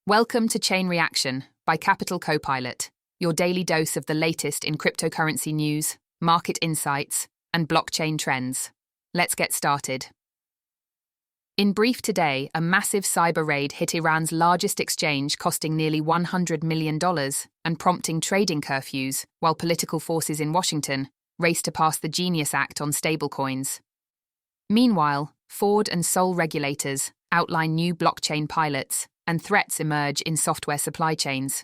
Welcome to Chain Reaction by Capital Copilot, your daily dose of the latest in cryptocurrency news, market insights, and blockchain trends. Let's get started. In brief today, a massive cyber raid hit Iran's largest exchange, costing nearly $100 million and prompting trading curfews, while political forces in Washington raced to pass the Genius Act on stablecoins. Meanwhile, Ford and Seoul regulators outline new blockchain pilots, and threats emerge in software supply chains.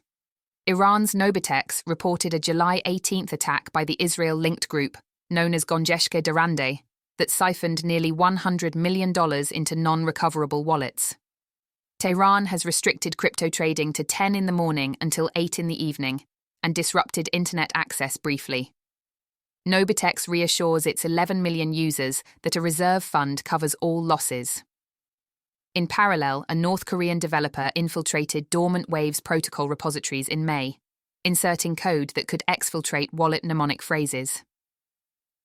Iran's Nobitex reported a July 18th attack by the Israel-linked group, known as Gonjeshke Darande, that siphoned nearly $100 million into non-recoverable wallets. Tehran has restricted crypto trading to 10 in the morning until 8 in the evening, and disrupted internet access briefly. Nobitex reassures its 11 million users that a reserve fund covers all losses. In parallel, a North Korean developer infiltrated dormant Waves protocol repositories in May, inserting code that could exfiltrate wallet mnemonic phrases.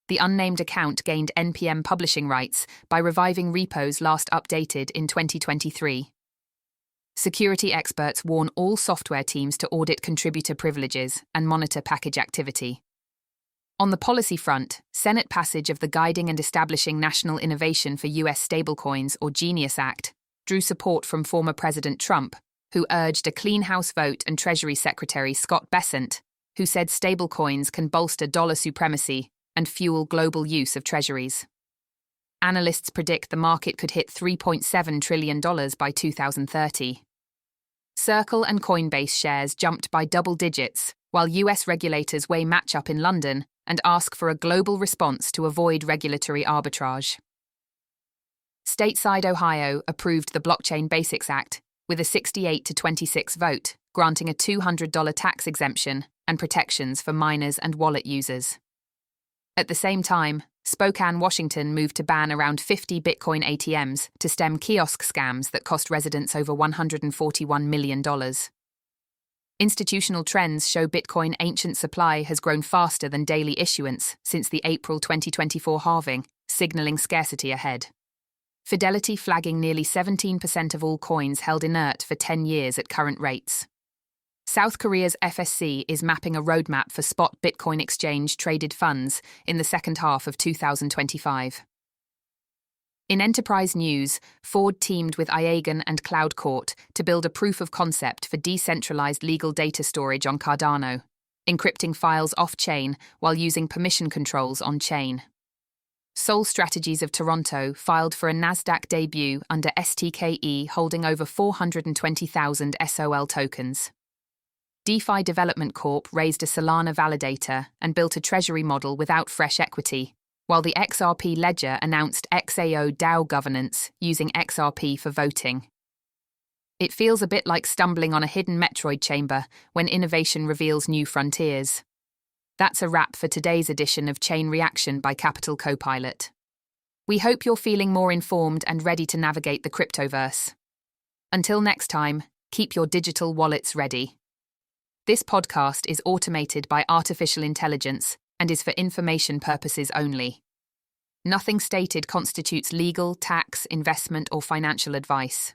The unnamed account gained NPM publishing rights by reviving repos last updated in 2023. Security experts warn all software teams to audit contributor privileges and monitor package activity. On the policy front, Senate passage of the Guiding and Establishing National Innovation for U.S. Stablecoins, or Genius Act, drew support from former President Trump, who urged a clean house vote, and Treasury Secretary Scott Bessent, who said stablecoins can bolster dollar supremacy and fuel global use of treasuries. Analysts predict the market could hit $3.7 trillion by 2030. Circle and Coinbase shares jumped by double digits, while US regulators weigh match-up in London and ask for a global response to avoid regulatory arbitrage. Stateside Ohio approved the Blockchain Basics Act with a 68-26 vote, granting a $200 tax exemption and protections for miners and wallet users. At the same time, Spokane, Washington moved to ban around 50 Bitcoin ATMs to stem kiosk scams that cost residents over $141 million. Institutional trends show Bitcoin ancient supply has grown faster than daily issuance since the April 2024 halving, signaling scarcity ahead. Fidelity flagging nearly 17% of all coins held inert for 10 years at current rates. South Korea's FSC is mapping a roadmap for spot Bitcoin exchange-traded funds in the second half of 2025. In enterprise news, Ford teamed with Iagon and Cloud Court to build a proof of concept for decentralized legal data storage on Cardano, encrypting files off-chain while using permission controls on-chain. Seoul Strategies of Toronto filed for a NASDAQ debut under STKE, holding over 420,000 SOL tokens. DeFi Development Corp raised a Solana validator and built a treasury model without fresh equity, while the XRP Ledger announced XAO DAO governance using XRP for voting. It feels a bit like stumbling on a hidden Metroid chamber when innovation reveals new frontiers. That's a wrap for today's edition of Chain Reaction by Capital Copilot. We hope you're feeling more informed and ready to navigate the cryptoverse. Until next time, keep your digital wallets ready. This podcast is automated by artificial intelligence and is for information purposes only. Nothing stated constitutes legal, tax, investment, or financial advice.